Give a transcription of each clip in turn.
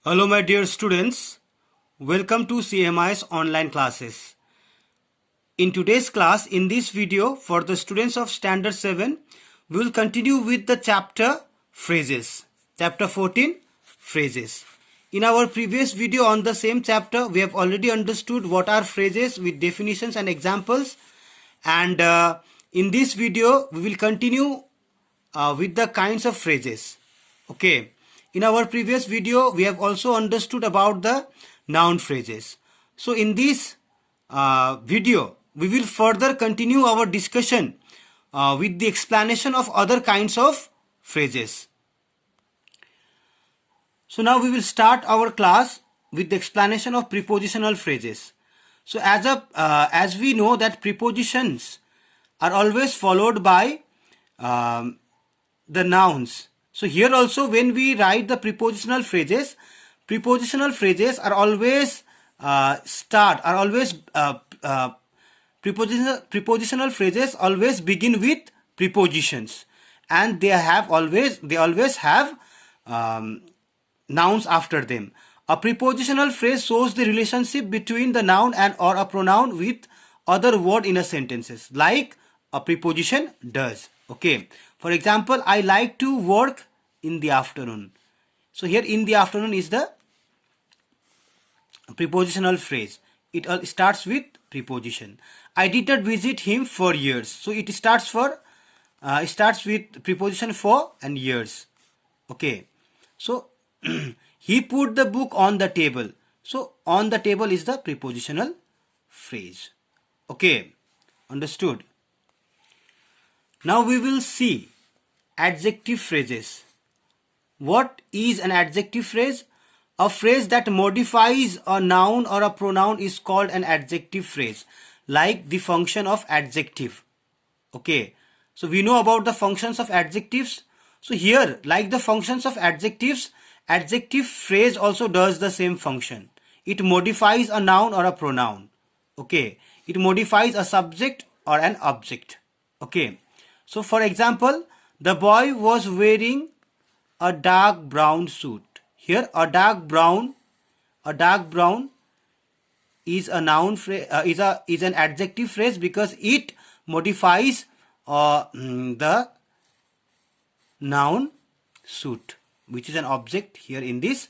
Hello my dear students, welcome to CMI's online classes. In today's class, in this video for the students of Standard 7, we will continue with the chapter Phrases. Chapter 14, Phrases. In our previous video on the same chapter, we have already understood what are phrases with definitions and examples. And in this video, we will continue with the kinds of phrases. Okay. In our previous video, we have also understood about the noun phrases. So in this video, we will further continue our discussion with the explanation of other kinds of phrases. So now we will start our class with the explanation of prepositional phrases. So as we know that prepositions are always followed by the nouns. So here also when we write the prepositional phrases are always prepositional phrases always begin with prepositions, and they always have nouns after them. A prepositional phrase shows the relationship between the noun and or a pronoun with other word in a sentences, like a preposition does. Okay. For example, I like to work in the afternoon. So here in the afternoon is the prepositional phrase. It all starts with preposition. I did not visit him for years. So it starts with preposition for and years. Okay. So he put the book on the table. So on the table is the prepositional phrase. Okay. Understood. Now we will see adjective phrases. What is an adjective phrase? A phrase that modifies a noun or a pronoun is called an adjective phrase, like the function of adjective. Okay, so we know about the functions of adjectives. So here, like the functions of adjectives, adjective phrase also does the same function. It modifies a noun or a pronoun. Okay, it modifies a subject or an object. Okay, so for example, the boy was wearing a dark brown suit. Here a dark brown is a noun phrase, is an adjective phrase because it modifies the noun suit, which is an object here in this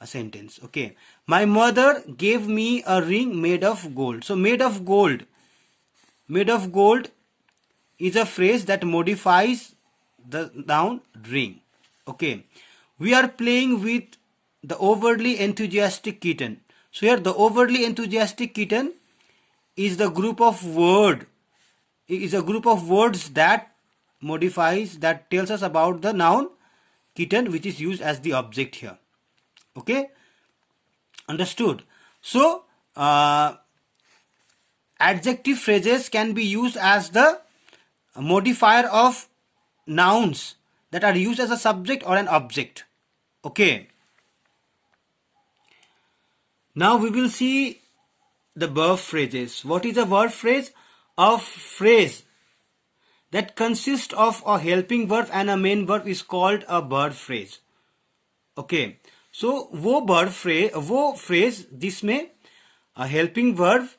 sentence. Okay, my mother gave me a ring made of gold. So made of gold is a phrase that modifies the noun ring. Okay, we are playing with the overly enthusiastic kitten. So here the overly enthusiastic kitten is the group of words that modifies, that tells us about the noun kitten, which is used as the object here. Okay, understood. So adjective phrases can be used as the modifier of nouns that are used as a subject or an object. Okay. Now we will see the verb phrases. What is a verb phrase? A phrase that consists of a helping verb and a main verb is called a verb phrase. Okay. So वो phrase जिसमें a helping verb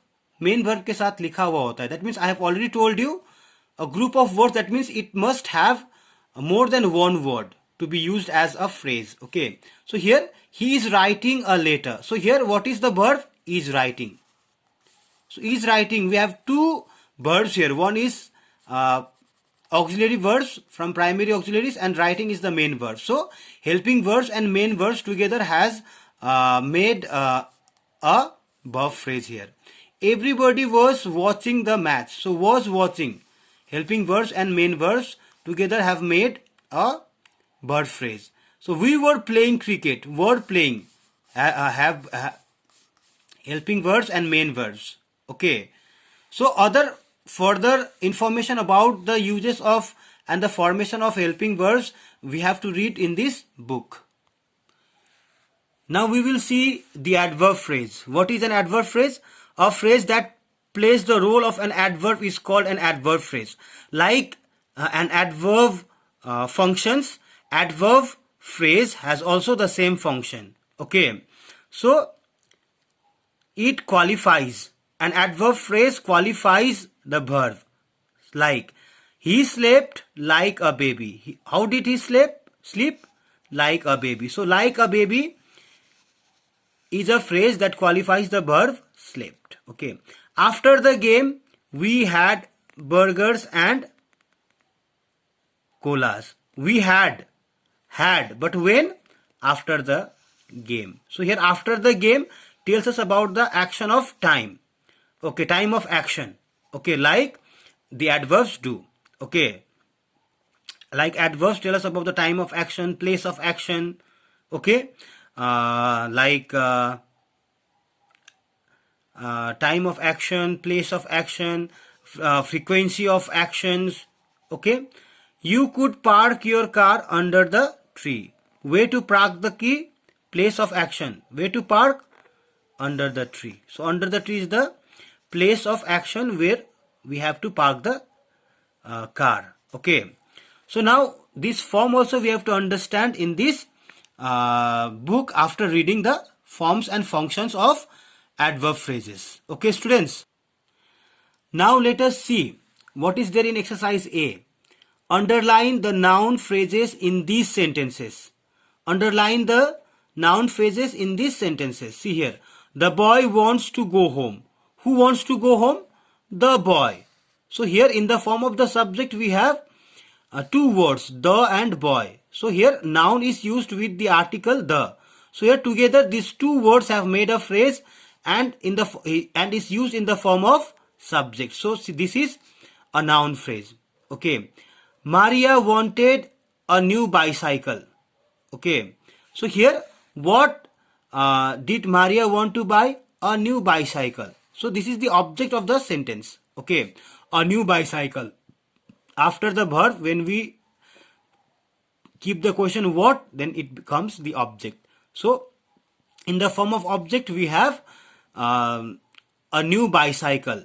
main verb के साथ लिखा हुआ होता है. That means I have already told you a group of words. That means it must have more than one word to be used as a phrase. Okay, so here he is writing a letter. So here what is the verb? Is writing. So is writing, we have two verbs here. One is auxiliary verbs from primary auxiliaries, and writing is the main verb. So helping verbs and main verbs together has made a verb phrase here. Everybody was watching the match. So was watching, helping verbs and main verbs together have made a verb phrase. So we were playing cricket. Word playing have helping verbs and main verbs. Okay. So other further information about the uses of and the formation of helping verbs we have to read in this book. Now we will see the adverb phrase. What is an adverb phrase? A phrase that plays the role of an adverb is called an adverb phrase. Like an adverb functions, adverb phrase has also the same function. Okay, so it qualifies, an adverb phrase qualifies the verb. Like, he slept like a baby. How did he sleep? Like a baby. So like a baby is a phrase that qualifies the verb slept. Okay. After the game, we had burgers and colas. We had, but when? After the game. So here after the game tells us about the action of time. Okay, time of action. Okay, like the adverbs do. Okay, like adverbs tell us about the time of action, place of action. Okay, like time of action, place of action, frequency of actions. Okay, you could park your car under the tree. Way to park the key, place of action. Way to park under the tree. So under the tree is the place of action where we have to park the car. Okay, so now this form also we have to understand in this book after reading the forms and functions of adverb phrases. Okay, students, now let us see what is there in exercise A. Underline the noun phrases in these sentences. Underline the noun phrases in these sentences. See here, the boy wants to go home. Who wants to go home? The boy. So here in the form of the subject we have two words, the and boy. So here noun is used with the article the. So here together these two words have made a phrase and is used in the form of subject. So see, this is a noun phrase. Okay. Maria wanted a new bicycle. Okay. So here what did Maria want to buy? A new bicycle. So this is the object of the sentence. Okay. A new bicycle. After the verb, when we keep the question what, then it becomes the object. So in the form of object we have a new bicycle.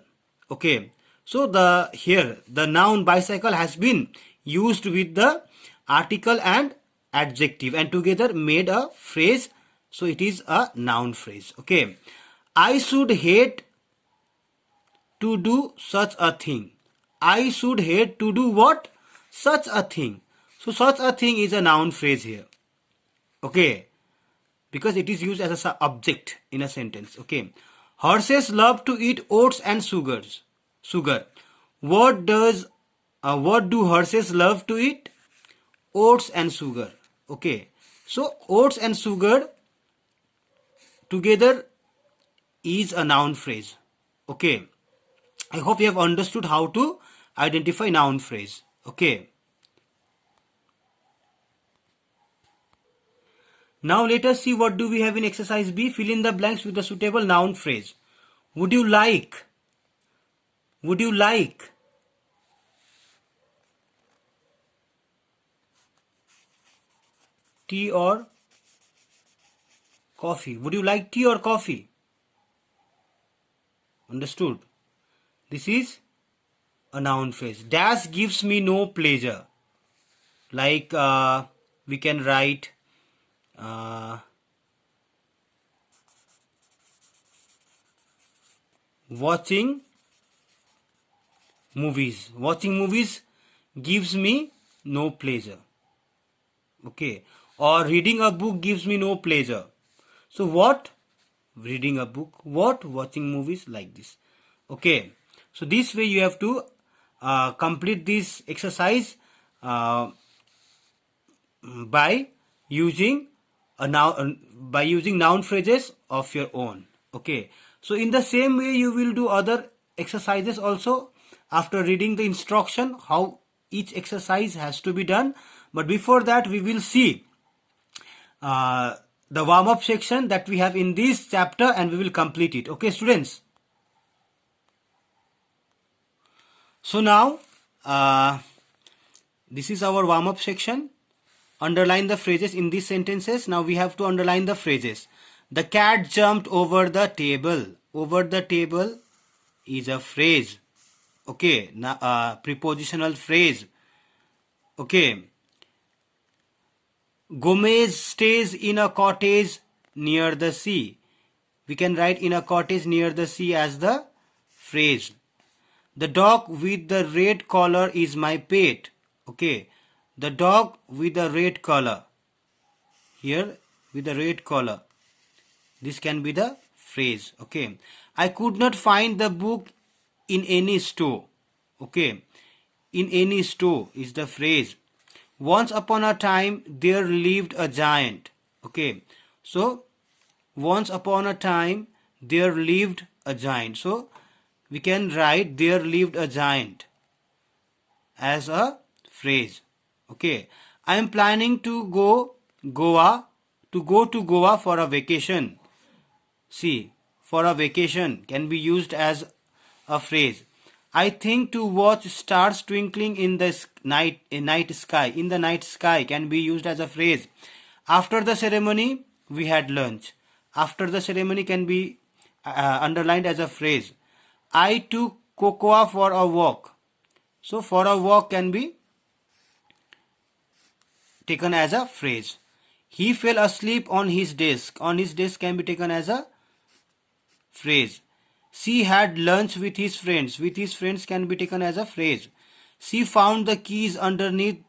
Okay, so the noun bicycle has been used with the article and adjective and together made a phrase. So it is a noun phrase. Okay, I should hate to do such a thing. I should hate to do what? Such a thing. So such a thing is a noun phrase here. Okay, because it is used as a object in a sentence. Okay, horses love to eat oats and sugar. What do horses love to eat? Oats and sugar. Okay, so oats and sugar together is a noun phrase. Okay, I hope you have understood how to identify noun phrase. Okay, now let us see what do we have in exercise B. Fill in the blanks with a suitable noun phrase. Would you like? Would you like? Tea or coffee? Would you like tea or coffee? Understood? This is a noun phrase. Dash gives me no pleasure. Like we can write watching movies. Watching movies gives me no pleasure. Okay, or reading a book gives me no pleasure. So what? Reading a book. What? Watching movies, like this. Okay, so this way you have to complete this exercise by using noun phrases of your own. Okay, so in the same way you will do other exercises also after reading the instruction how each exercise has to be done. But before that we will see the warm-up section that we have in this chapter and we will complete it. Okay, students. So now this is our warm-up section. Underline the phrases in these sentences. Now we have to underline the phrases. The cat jumped over the table. Over the table is a phrase. Okay, prepositional phrase. Okay. Gomez stays in a cottage near the sea. We can write in a cottage near the sea as the phrase. The dog with the red collar is my pet. Okay. The dog with the red collar. Here with the red collar. This can be the phrase. Okay. I could not find the book in any store. Okay. In any store is the phrase. Once upon a time there lived a giant. Okay. So once upon a time there lived a giant. So we can write there lived a giant as a phrase. Okay. I am planning to go to Goa for a vacation. See, for a vacation can be used as a phrase. I think to watch stars twinkling in the night sky. In the night sky can be used as a phrase. After the ceremony, we had lunch. After the ceremony can be underlined as a phrase. I took Cocoa for a walk. So for a walk can be taken as a phrase. He fell asleep on his desk. On his desk can be taken as a phrase. She had lunch with his friends. With his friends can be taken as a phrase. She found the keys underneath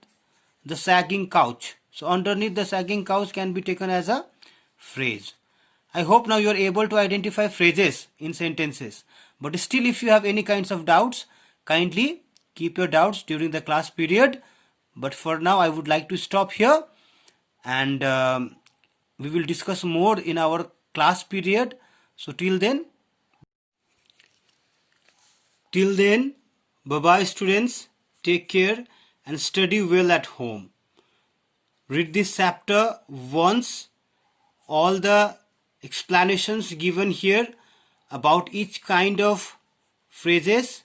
the sagging couch. So underneath the sagging couch can be taken as a phrase. I hope now you are able to identify phrases in sentences. But still, if you have any kinds of doubts, kindly keep your doubts during the class period. But for now, I would like to stop here, and we will discuss more in our class period. So till then, bye-bye students. Take care and study well at home. Read this chapter once. All the explanations given here about each kind of phrases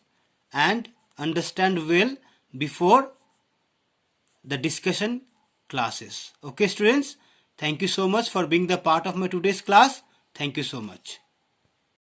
and understand well before the discussion classes. Okay students, thank you so much for being the part of my today's class. Thank you so much.